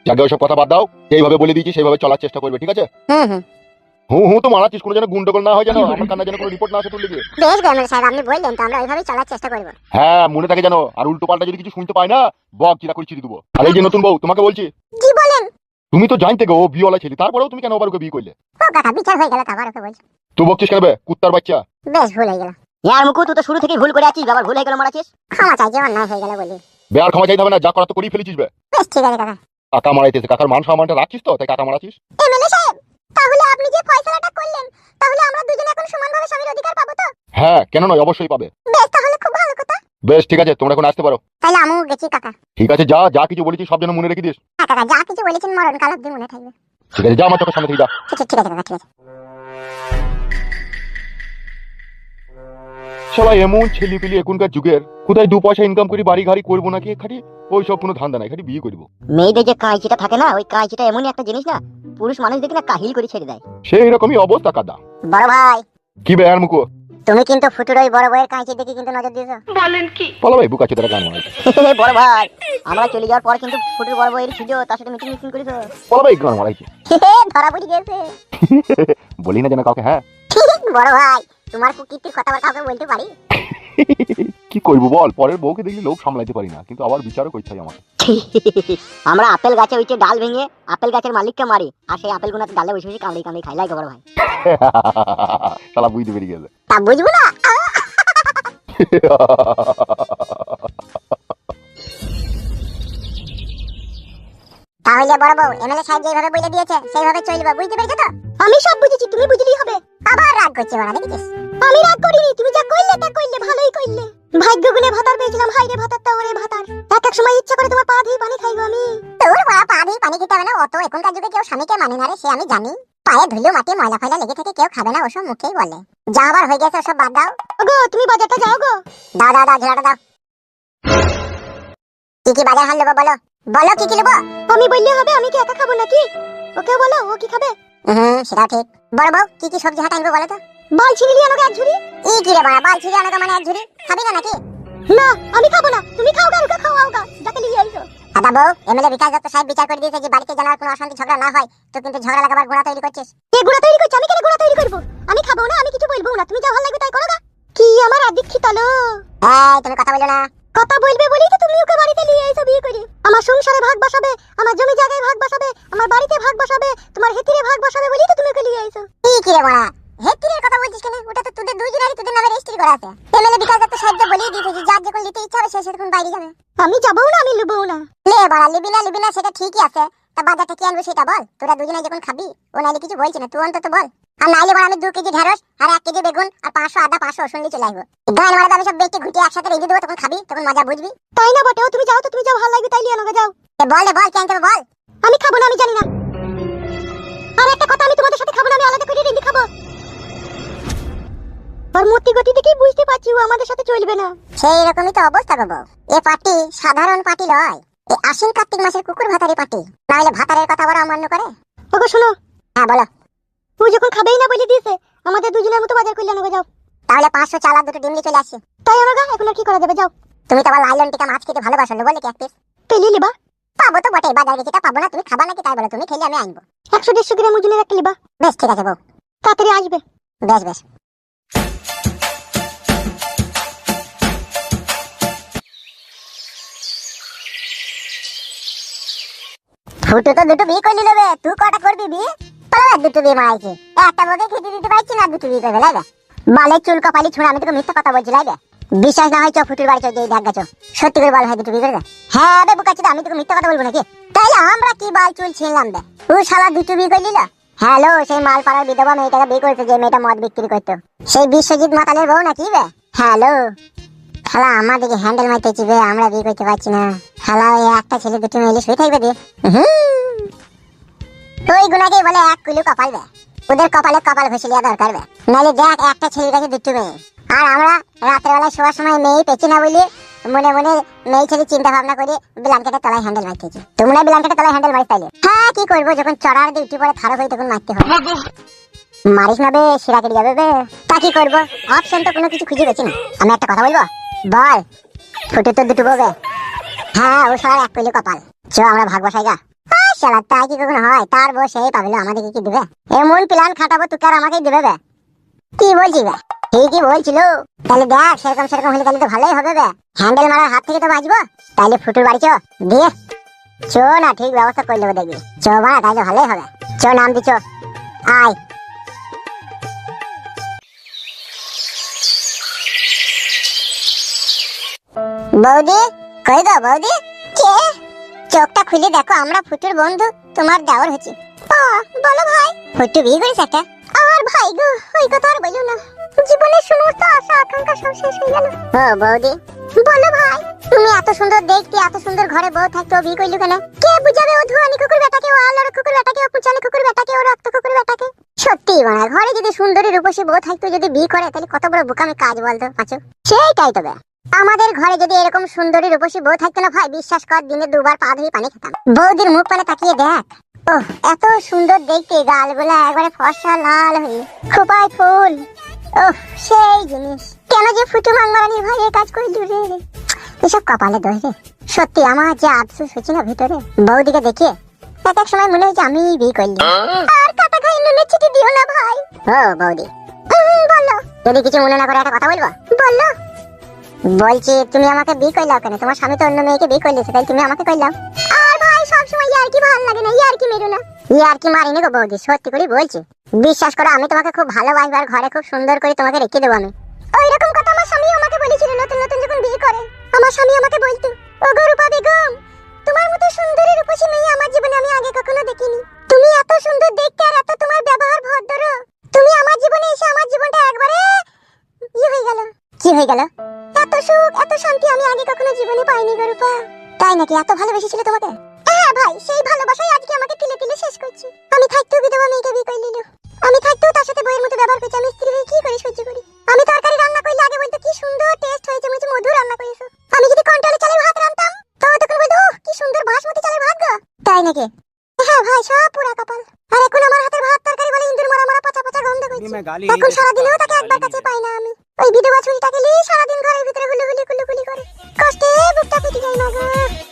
যাকে ওইসব কথা বাদ দাও, এইভাবে বলে দিয়েছি সেইভাবে চলার চেষ্টা করবে, ঠিক আছে? হুঁ তো মারাচ্ছিস, কোনো যেন গুন্ডগোল না হয়, যেন আমার কান্না যেন কোনো রিপোর্ট না আসে তোর লিগে। বেশ এমএলএ সাহেব, আপনি বললেন তো আমরা ওইভাবেই চলার চেষ্টা করব। হ্যাঁ মনে থাকে যেন, আর উল্টো পাল্টা যদি কিছু শুনতে পাই না, বক চিরা করে চিড়ে দেবো। আর এই যে নতুন বউ, তোমাকে বলছি, কি বলেন? তুমি তো জানতে গো ও বিয়েওয়ালা ছেলে, তারপরেও তুমি কেন আবার ওকে বিয়ে করলে? ও কাকা, বিচার হয়ে গেল তো আবার ওকে বলছো? তুই বকছিস কেন বে কুত্তার বাচ্চা? বেশ ভুল হয়ে গেল। ইয়ার মুকু, তুই তো শুরু থেকেই ভুল করে আছিস, আবার ভুল হয়ে গেল মারাছিস। ক্ষমা চাই, যে অন্যায় হয়ে গেল বলি। বে আর ক্ষমা চাইতে হবে না, যা করা তো করেই ফেলেছিস বে। বেশ ঠিক আছে কাকা। কাকা মারাইতেছে, কাকার মান সম্মানটা রাখিস তো, তাই কাকা মারাছিস। এমএলএ সাহেব, তাহলে আপনি যে ফয়সালাটা করলেন, তাহলে আমরা দুজনে এখন সমানভাবে স্বামীর অধিকার পাবো তো? হ্যাঁ কেন নয়, অবশ্যই পাবে। বেশ, তাহলে খুব ভালো কথা। বেশ ঠিক আছে, তোমরা এখন আসতে পারো। তাহলে আমিও গেছি কাকা। ঠিক আছে, যা যা কিছু বলেছি সব যেন মনে রেখে দিস। হ্যাঁ কাকা, যা কিছু বলেছেন মরণ কাল অব্দি মনে থাকবে। ঠিক আছে, যা আমার চোখের সামনে থেকে যা। ঠিক আছে কাকা, ঠিক আছে। শালা এমন ছেলে পেলে এখনকার যুগের, কোথায় দু পয়সা ইনকাম করি বাড়ি গাড়ি করবো নাকি, খালি ওই সব কোনো ধান্দা নাই, খালি বিয়ে করবো। মেয়েদের যে কাঁচিটা থাকে না, ওই কাঁচিটা এমনই একটা জিনিস না, পুরুষ মানুষ দেখি না কাহিল করে ছেড়ে দেয়। সেই রকমই অবস্থা কাদা। বড় ভাই, কি বে আর মুকো, তুমি কিন্তু ফুটুর ওই বড় বউয়ের কাঁচির দিকে কিন্তু নজর দিয়েছো। বলো ভাই বুকা চোদারা গান মারাইছে। বড় ভাই, আমরা চলে যাওয়ার পর কিন্তু ফুটুর বড় বউয়ের ছিল, তার সাথে মিটিং মিটিং করেছো। বলো ভাই গান মারাইছে। ধরা পড়ে গেছে। বলি না যেন কাউকে। হ্যাঁ বড় ভাই, তোমার কুকীর্তির কথা কাউকে বলতে পারি? কি করবো বল, পরের বউকে দেখলে লোক সামলাইতে পারি না, কিন্তু আবার বিচারও করতে হয় আমাকে। আমরা আপেল গাছে উঠে ডাল ভেঙে আপেল গাছের মালিককে মারি, আর সেই আপেল গুনাতে ডালে বসে বসে কামড়ি কামড়ি খাই। লাগে বড় ভাই। শালা বুঝতে পেরে গেছে। তা বুঝবো না। তাহলে বড় বউ, এমএলএ সাহেব যেভাবে বলে দিয়েছে সেইভাবে চলবে, বুঝতে পেরেছো তো? আমি সব বুঝেছি, তুমি বুঝলেই হবে। আবার রাগ করছে ওরা, দেখেছিস? আমি রাগ করিনি, তুমি যা কইলে তা কইলে, ভালোই কইলে। ভাগ্য গুনে ভাতার পেয়েছিলাম, হাইরে ভাতার তা ওরে ভাতার। এক সময় ইচ্ছা করে তোমার পা দিয়ে পানি খাইবো আমি। তোর মা পা দিয়ে পানি খেতে হবে না, অত এখনকার যুগে কেউ স্বামীকে মানে না রে, সে আমি জানি। পায়ে ধুলো মাটি ময়লা ফয়লা লেগে থেকে কেউ খাবে না, ওসব মুখেই বলে। যা আবার হয়ে গেছে ওসব বাদ দাও। ওগো, তুমি বাজারটা যাও গো। দাও দাও দাও, ঝোলাটা দাও। কি কি বাজার হাল নেবো বলো? বলো কি কি নেবো? আমি বললে হবে? আমি কি একা খাবো নাকি? ওকে বলো, ও কি খাবে? সেটা ঠিক। বড় বউ, কি কি সবজি হাট আনবো বলো তো? বাল ছিড়ি আনোগে এক ঝুড়ি। ই কি রে বাড়া, বাল ছিড়ি আনোগে মানে এক ঝুড়ি? খাবি না নাকি? না, আমি খাবো না। তুমি খাও গা, ওকে খাওয়াও গা, যাকে নিয়ে আইছো। দাদা বউ, এমএলএ বিকাশ দত্ত সাহেব বিচার করে দিয়েছে যে বাড়িতে যেন আর কোনো অশান্তি ঝগড়া না হয়। তো কিন্তু ঝগড়া লাগাবার গোড়া তৈরি করছিস। কে গোড়া তৈরি করছে? আমি কেন গোড়া তৈরি করব? আমি খাবো না, আমি কিছু বলবো না, তুমি যা ভালো লাগবে তাই করো গা। কি আমার আদিক্ষিত লো? এই তুমি কথা বলো না। কথা বলবে বলি তো তুমি ওকে বাড়িতে নিয়ে আইছো বিয়ে করে। আমার সংসারে ভাগ বসাবে, আমার জমি জায়গায় ভাগ বসাবে, আমার বাড়িতে ভাগ বসাবে, তোমার হেতিরে ভাগ বসাবে বলি তো তুমি ওকে নিয়ে আইছো। কি রে বড়া, হেতিরের কথা বলছিস কেন? ওটা তো তোদের দুইজনেরই তোদের নামে রেজিস্ট্রি করা আছে। এমএলএ বিকাশ দত্ত সাহেব বলেই দিয়েছে যে যার যখন নিতে ইচ্ছা হবে সে তখন বাইরে যাবে। আমি যাবো না, আমি লুবো না। লে বড়া, লিবি না সেটা ঠিকই আছে, তা বাজারটা কি আনবো সেটা বল। তোরা দুজনে যখন খাবি, ও নাইলে কিছু বলছি না, তুই অন্তত বল। আর নাইলে বড় আমি 2 কেজি ঢেঁড়স আর 1 কেজি বেগুন আর 500 আদা 500 রসুন নিয়ে চলে আসবো। গান মারা আমি সব বেটে ঘুটে একসাথে রেখে দেবো, তখন খাবি, তখন মজা বুঝবি। তাই না বটে, তুমি যাও তো, তুমি যাও, ভালো লাগবে তাই লিয়ে আনোগে, যাও। বল কেন তবে বল। আমি খাবো না, আমি জানি না। আর একটা কথা, আমি তোমাদের সাথে খাবো না, আমি আলাদা করে রেঁধে খাবো। আর মূর্তি গতি দেখেই বুঝতে পারছি ও আমাদের সাথে চলবে না। সেই রকমই তো অবস্থা বাবু। এ পার্টি সাধারণ পার্টি নয়, এ আশ্বিন কার্তিক মাসের কুকুর ভাতারি পার্টি। না হলে ভাতারের কথা বড় অমান্য করে। ওগো শোনো। হ্যাঁ বলো। ও যখন খাবেই না বলে দিয়েছে, আমাদের দুজনের মতো বাজার করলে আনোগে, যাও। তাহলে 500 চাল আর 2টো ডিম নিয়ে চলে আসি। তাই আনোগা, এখন আর কি করা যাবে, যাও। তুমি তো আবার লাইলন টিকা মাছ খেতে ভালোবাসো না, বলে কি এক পিস পেলি লিবা? পাবো তো বটে, বাজার গেছি তা পাবো না। তুমি খাবা নাকি তাই বলো, তুমি খেলে আমি আনবো। 100-150 গ্রাম ওজনের একটা লিবা। বেশ ঠিক আছে বউ, তাড়াতাড়ি আসবে। বেশ বেশ। ফুটু তো 2টো বিয়ে করলি নেবে, তুই কটা করবি বিয়ে? পালা 2টো বিয়ে মারাইছে, একটা বউকে খেতে দিতে পারছি না, 2টো বিয়ে করবে লাইবে। বালের চুল কপালি ছুঁড়া, আমি তোকে মিথ্যা কথা বলছি লাইবে। বিশ্বাস না হয় চ ফুটুর বাড়ি চল, যেই দেখ গেছো। সত্যি করে বল, হয় 2টো বিয়ে করবে? হ্যাঁ বে বুকাচ্ছি, আমি তোকে মিথ্যা কথা বলবো নাকি? তাইলে আমরা কি বাল চুল ছিনলাম বে? ও শালা 2টো বিয়ে করলি না? হ্যালো, সেই মালপাড়ার বিধবা মেয়েটাকে বিয়ে করেছে, যে মেয়েটা মদ বিক্রি করতো, সেই বিশ্বজিৎ মাতালের বউ নাকি বে? হ্যালো শালা, আমাদেরকে হ্যান্ডেল মারতে চিবে, আমরা বিয়ে করতে পারছি না। শালা ওই একটা ছেলে 2টো মেয়ে শুয়ে থাকবে দিয়ে। ওই গুনাকেই বলে 1 কিলো কপাল বে। ওদের কপালে কপাল ঘষে লিয়া দরকার বে। নাহলে দেখ, একটা ছেলের কাছে 2টো মেয়ে, আর আমরা রাতের বেলায় শোয়ার সময় মেয়ে পেছি না বলি মনে মনে মেয়ে ছেলে চিন্তা ভাবনা করে ব্ল্যাঙ্কেটের তলায় হ্যান্ডেল মারতেছি। তোমরা ব্ল্যাঙ্কেটের তলায় হ্যান্ডেল মারিস তাইলে? হ্যাঁ কি করবো, যখন চড়ার ডিউটি পরে থারো হয়ে তখন মারতে হয়। মারিস না বে, শিরা কেটে যাবে বে। তা কি করবো, অপশন তো কোনো কিছু খুঁজে পেছি না। আমি একটা কথা বলবো, বল। ফুটে তো 2টো বউ বে। হ্যাঁ, ও সবার 1 কিলো কপাল। চ আমরা ভাগ বসাই গা। শালা তাই কি কখনো হয়? তার বউ সেই পাগল আমাদেরকে কি দিবে? এমন প্ল্যান খাটাবো তুই আর আমাকেই দিবে বে। কি বলছিস বে? ঠিকই বলছিল। তাহলে দেখ সেরকম সেরকম হলে তাহলে তো ভালোই হবে বে। হ্যান্ডেল মারার হাত থেকে তো বাঁচবো। তাহলে ফুটুর বাড়ি চো দিয়ে চো না, ঠিক ব্যবস্থা করে দেবো দেখবি। চো বা তাহলে ভালোই হবে। চো নাম দি চো আয়। বৌদি কই গো বৌদি? কে? চোখটা খুলে দেখো, আমরা ফুটুর বন্ধু, তোমার দেওর হচ্ছে। বলো ভাই। ফুটু বিয়ে করেছে একটা? আর ভাই গো ওই কথা আর বলো না, জীবনের সমস্ত আশা আকাঙ্ক্ষা সব শেষ হয়ে গেল। ও বৌদি বলো ভাই, তুমি এত সুন্দর দেখতে, এত সুন্দর ঘরে বউ থাকতে বিয়ে করলি কেন? কে বুঝাবে ও ধুয়ানি কুকুর বেটাকে, ও আলোর কুকুর বেটাকে, ও পুচানি কুকুর বেটাকে, ও রক্ত কুকুর বেটাকে? সত্যি মানে ঘরে যদি সুন্দরী রূপসী বউ থাকতো, যদি বিয়ে করে তাহলে কত বড় বোকামি কাজ বলতো পাঁচু। সেইটাই তবে আমাদের ঘরে যদি এরকম সুন্দরী রূপসী বউ থাকতো না ভাই, বিশ্বাস কর দিনে দুবার পা ধুয়ে পানি খেতাম। বৌদির মুখ পানে তাকিয়ে দেখ, ওহ এত সুন্দর দেখতে, গালগুলা একবারে ফর্সা লাল হয়ে, খোপায় ফুল, ওহ সেই জিনিস। কেন যে ফুটু মাংমারানি ভাই এই কাজ করে দূরে এসব কপালে দোষ রে। সত্যি আমার যে আফসোস হচ্ছে না ভিতরে বৌদিকে দেখে, এক এক সময় মনে হচ্ছে আমি বিয়ে করলি। আর কাটা খাই নুনের চিঠি দিও না ভাই। ও বৌদি বলো, যদি কিছু মনে না করে একটা কথা বলবো? বললো। বলছি তুমি আমাকে বিয়ে করলাও কেন? তোমার স্বামী তো অন্য মেয়েকে বিয়ে করলেছে, তাই তুমি আমাকে করলাও? আর ভাই সবসময় ইয়ার্কি ভালো লাগে না, ইয়ার্কি মেরো না। ইয়ার্কি মারিনি গো বৌদি, সত্যি করে বলছি। বিশ্বাস করো আমি তোমাকে খুব ভালোবাসি, আর ঘরে খুব সুন্দর করে তোমাকে রেখে দেবো আমি। ওই রকম কথা আমার স্বামী আমাকে বলেছিল নতুন নতুন যখন বিয়ে করে। আমার স্বামী আমাকে বলতো, ওগো রূপা বেগম, তোমার মতো সুন্দরী রূপসী মেয়ে আমার জীবনে আমি আগে কখনো দেখিনি। তুমি এত সুন্দর দেখতে আর এত তোমার ব্যবহার ভদ্র, তুমি আমার জীবনে এসে আমার জীবনটা একবারে হয়ে গেল। কি হয়ে গেল? এত সুখ এত শান্তি আমি আগে কখনো জীবনে পাইনি গো রূপা। তাই নাকি? এত ভালোবেসেছিল তোমাকে? হ্যাঁ ভাই, সেই ভালোবাসাই আজকে আমাকে ফেলে ফেলে শেষ করছে। আমি থাকতেও বিধবা মেয়েকে বিয়ে করে নিল, আমি থাকতেও তার সাথে বইয়ের মতো ব্যবহার করছি। আমি স্ত্রী হয়ে কি করে সহ্য করি? আমি তরকারি রান্না করলে আগে বলতো কি সুন্দর টেস্ট হয়েছে, মনে হচ্ছে মধু রান্না করেছো। আমি যদি কন্ট্রোলে চালের ভাত রান্তাম তখন বলতো ওহ কি সুন্দর বাসমতি চালের ভাত গো। তাই নাকি? হ্যাঁ ভাই, সব পুরা কপাল। আর এখন আমার হাতের ভাত তরকারি বলে ইন্দুর মারা মারা পচা পচা গন্ধ করছে। এখন সারাদিনেও তাকে একবার কাছে পাই না আমি। ওই বিধবা ছুরিটাকে নিয়ে সারাদিন ঘরের ভিতরে হুলুহুলি কুলুকুলি করে, কষ্টে বুকটা ফেটে যায় না গো।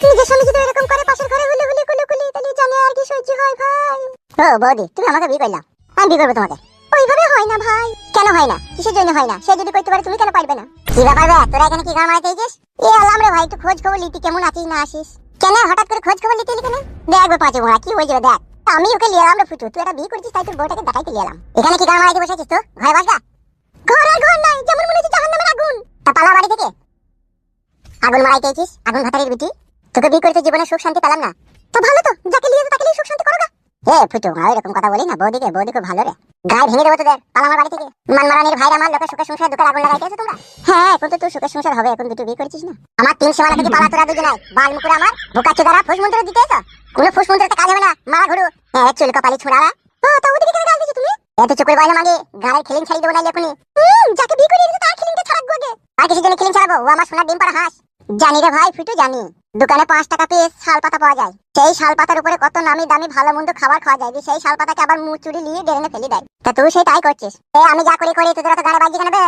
নিজের স্বামী যদি এরকম করে পাশের ঘরে হুলুহুলি কুলুকুলি, তাহলে জানে আর কি সহ্য হয় ভাই। ও বৌদি তুমি আমাকে বিয়ে করলা, আমি বিয়ে করবো তোমাকে। ওইভাবে হয় না ভাই। কেন হয় না? কিসের জন্য হয় না? সে যদি করতে পারে তুমি কেন পারবে না? কি ব্যাপার বে, তোরা এখানে কি গান মারাতে এসেছিস? এ আলাম রে ভাই, একটু খোঁজ খবর লিতি, কেমন আছিস না আসিস? কেন হঠাৎ করে খোঁজ খবর লিতে এলি কেন? দেখবে পাঁচে মোড়া কি হয়ে যাবে দেখ। আমি ওকে লিয়ে এলাম রে ফুটু, তুই একটা বিয়ে করছিস তাই তোর বউটাকে দেখাইতে লিয়ে এলাম। এখানে কি গান মারাইতে বসেছিস? তো ঘরে বসগা। ঘর আর ঘর নাই, যেমন মনে হচ্ছে জাহান্নামের আগুন। তা পালা বাড়ি থেকে আগুন মারাইতে এসেছিস? আগুন ভাতারের বিটি, তোকে বিয়ে করতে জীবনে সুখ শান্তি পেলাম না। তো ভালো তো, যাকে লিয়ে তাকে লিয়ে সুখ শান্তি করো গা। এ ফুটু আর এরকম কথা বলি না, বৌদিকে বৌদি খুব ভালো রে। গায়ে ভেঙে দেবো তোদের, পালা আমার বাড়ি থেকে। মানমারানির ভাইরা আমার লোকের সুখের সংসারে দুটো আগুন লাগাইতেছো তোমরা। হ্যাঁ এখন তো তুই সুখের সংসার হবে, এখন দুটো বিয়ে করেছিস না। আমার তিন সীমানা থেকে পালা তোরা দুজনে বাল মুকুর আমার বোকাচ্চো দ্বারা ফুস মন্ত্র দিতেছ। কোনো ফুস মন্ত্রতে কাজ হবে না, মারা ঘুরু। হ্যাঁ চুল কপালি ছোড়ারা। ও তা ওদিকে কেন গাল দিছো তুমি? এত চুকুর বাইরে মাগে গাড়ির খিলিং ছাড়ি দেবো না এখনই। যাকে বিয়ে করে দিয়েছে তার খিলিংটা ছাড়াবো আগে। আর কিসের জন্য খিলিং ছাড়াবো? ও আমার সোনার ডিম পাড়া হাঁস। জানি রে ভাই ফুটু জানি, দোকানে 5 টাকা পিস শাল পাতা পাওয়া যায়। সেই শাল পাতার উপরে কত নামি দামি ভালো মন্দ খাবার খাওয়া যায়, সেই শাল পাতাকে আবার মুখ চুরি নিয়ে ড্রেনে ফেলে দেয়। তা তুই সেই তাই করছিস। আমি যা করি করি, তোদের তো গানে বাজি কেন বে?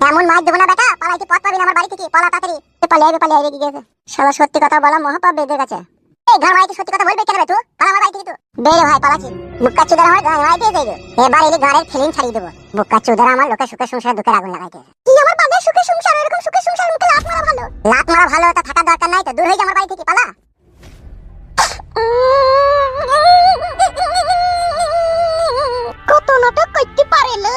এমন মাইর দেবো না বেটা, পালাইতে পথ পাবি না আমার বাড়ি থেকে। পালা তাড়াতাড়ি, পালিয়ে আইবে কি গেছে শালা। সত্যি কথা বলা মহাপাপ বেদের কাছে। এই ঘর মাইতে সত্যি কথা বলবে কেন বে তুই? পালা আমার বাড়ি থেকে তুই। বেরে ভাই পালাচ্ছি, বুক্কা চুদার আমার গান মাইতে যাইবে। এবার এলি গাড়ির খিলিং ছাড়িয়ে দেবো। বুক্কা চুদার আমার লোকের সুখের সংসারে দুঃখের আগুন লাগাইতে। কি আমার বাদের সুখের সংসার? এরকম সুখের সংসার মুখে লাত মারা ভালো। লাত মারা ভালো, তা থাকার দরকার নাই তো, দূর হয়ে যা আমার বাড়ি থেকে, পালা। কত নাটক করতে পারে লো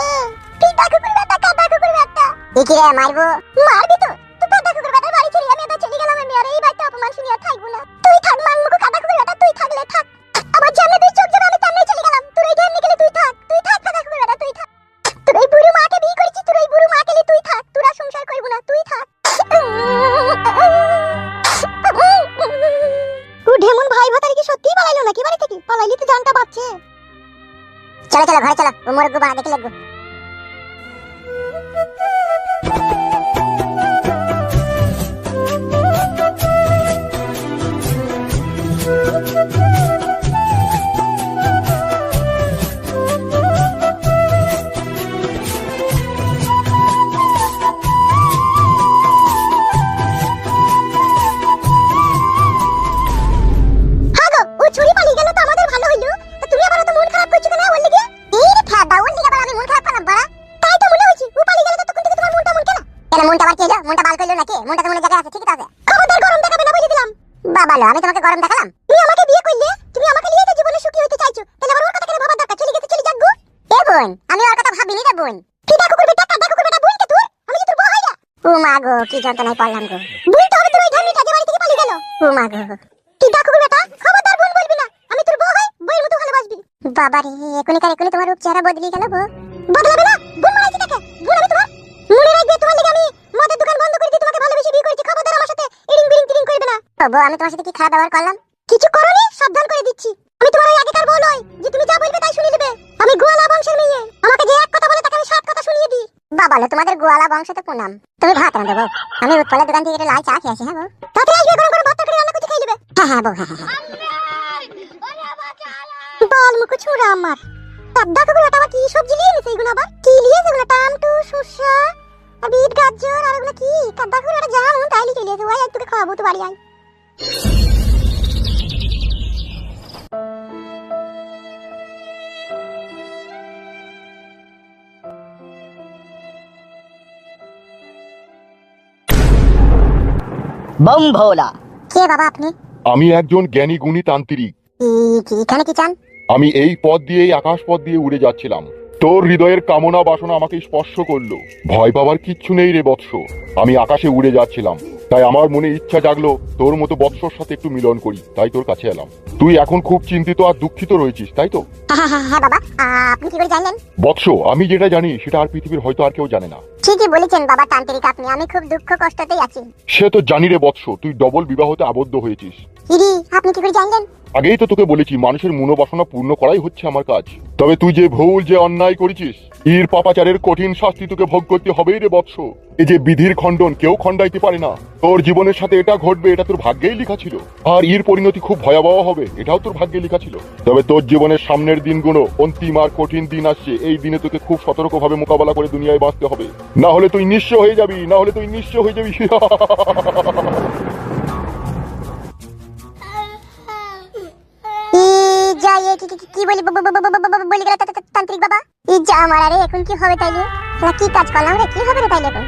পিতা কুকুর বেটা, কাটা কুকুর বেটা। কি রে মারবো? মারবি তো? তুই কাটা কুকুর বেটার বাড়ি ছেড়ে আমি এবার চলে গেলাম। আমি আর এই বাড়িতে অপমান শুনিয়া থাকবো না। তুই থাক মানমুখো কাটা কুকুর বেটা, তুই থাকলে থাক। আমার জানে তুই চোখ যাবে, আমি তেমনি চলে গেলাম। তুই এই ঢেমনি গেলে তুই থাক, তুই থাক কাটা কুকুর বেটা, তুই থাক। তোর এই বুড়ো মাকে বিয়ে করেছিস, তোর এই বুড়ো মাকে নিয়ে তুই থাক। তোরা সংসার করবো না, তুই থাক। ও ঢেমন ভাই ভাতারি কি সত্যি পালাইলো নাকি বাড়ি থেকে? পালাইলি তো জানটা বাঁচছে। চলো চলো ঘরে চলো, ও মোরগ বানা দেখে লাগবো। মনটা তো মনে জায়গায় আছে, ঠিকই আছে। খবরদার গরম দেখাবে না বলে দিলাম। বাবা লো, আমি তোমাকে গরম দেখালাম? তুমি আমাকে বিয়ে করলে, তুমি আমাকে নিয়ে তো জীবনে সুখী হতে চাইছো, তাহলে আবার ওর কথা কেন ভাবার দরকার? চলে গেছে চলে যাক গো। এ বোন, আমি ওর কথা ভাবিনি রে বোন। ফিদা কুকুর বেটা, কাদা কুকুর বেটা, বোন কে তোর? আমি যে তোর বউ হই না। ও মা গো, কি যন্ত্রণায় পড়লাম গো। বোন তো হবে তোর ওই ধামিটা যে বাড়ি থেকে পালিয়ে গেল। ও মা গো, ফিদা কুকুর বেটা, খবরদার বোন বলবি না। আমি তোর বউ হই, বউয়ের মতো ভালোবাসবি। বাবা রে, এখনই তোমার রূপ চেহারা বদলে গেল গো। বদলাবে না, বোন মারাইছি তাকে। বোন আমি তোমার মনে রাখবে, তোমার লাগি আমি মদের দোকান বন্ধ করে দিয়ে তোমাকে ভালোবেসে বিয়ে করেছি। খবরদার আমার সাথে ইরিং বিরিং টিরিং করবে না। বউ, আমি তোমার সাথে কি খারাপ ব্যবহার করলাম? কিছু করোনি, সাবধান করে দিচ্ছি। আমি তোমার ওই আগেকার বউ নই যে তুমি যা বলবে তাই শুনে নেবে। আমি গোয়ালা বংশের মেয়ে, আমাকে যে এক কথা বলে তাকে আমি 7 কথা শুনিয়ে দিই। বাবা লো, তোমাদের গোয়ালা বংশ তো প্রণাম। তুমি ভাত রাঁধো বউ, আমি উৎপলের দোকান থেকে একটা লাল চা খেয়ে আসি। হ্যাঁ বউ, তাতে আসবে গরম গরম ভাত তরকারি রান্না করে খাই নেবে। হ্যাঁ হ্যাঁ বউ, হ্যাঁ হ্যাঁ। বাল মুখ ছুঁড়া আমার। দাদা কুকুর বেটা আবার কি সবজি নিয়ে এনেছে এগুলো? আবার কি নিয়েছে এগুলো? টমেটো, শসা আর বিট গাজর আর এগুলো কি? দাদা কুকুর বেটা জানো তাইলে চলে এসে ওই তোকে খাওয়াবো তো বাড়ি আয়। बम भोला। কে বাবা আপনি? আমি একজন জ্ঞানী গুণী তান্ত্রিক। এখানে কি চান? আমি এই পথ দিয়ে, এই আকাশ পথ দিয়ে উড়ে যাচ্ছিলাম। তোর হৃদয়ের কামনা বাসনা আমাকে স্পর্শ করলো। ভয় পাবার কিচ্ছু নেই রে বৎস। আমি আকাশে উড়ে যাচ্ছিলাম, তাই আমার মনে ইচ্ছা জাগলো তোর মতো বৎসর সাথে একটু মিলন করি, তাই তোর কাছে এলাম। তুই এখন খুব চিন্তিত আর দুঃখিত রয়েছিস, তাই তো? হ্যাঁ বাবা, আপনি কি করে জানলেন? বৎস, আমি যেটা জানি সেটা আর পৃথিবীর হয়তো আর কেউ জানে না। ঠিকই বলেছেন বাবা তান্ত্রিক আপনি। আমি খুব দুঃখ কষ্টতেই আছি। সে তো জানি রে বৎস, তুই ডবল বিবাহতে আবদ্ধ হয়েছিস। ইরি, আপনি কি করে জানলেন? আগেই তো তোকে বলেছি, মানুষের মনোবাসনা পূর্ণ করাই হচ্ছে আমার কাজ। তবে তুই যে ভুল, যে অন্যায় করেছিস, এর পাপাচারের কঠিন শাস্তি তোকে ভোগ করতে হবেই রে বৎস। এই যে বিধির খণ্ডন কেউ খণ্ডাইতে পারে না। তোর জীবনের সাথে এটা ঘটবে, এটা তোর ভাগ্যেই লেখা ছিল। আর এর পরিণতি খুব ভয়াবহ হবে, এটাও তোর ভাগ্যে লেখা ছিল। তবে তোর জীবনের সামনের দিনগুলো অন্তিম আর কঠিন দিন আসছে। এই দিনে তোকে খুব সতর্কভাবে মোকাবেলা করে দুনিয়ায় বাঁচতে হবে, না হলে তুই নিঃস্ব হয়ে যাবি, না হলে তুই নিঃস্ব হয়ে যাবি। কি বলি বলি গেল তান্ত্রিক বাবা? যা আমার, আরে এখন কি হবে তাইলে? কি কাজ করলাম রে? কি হবে রে তাইলে এখন?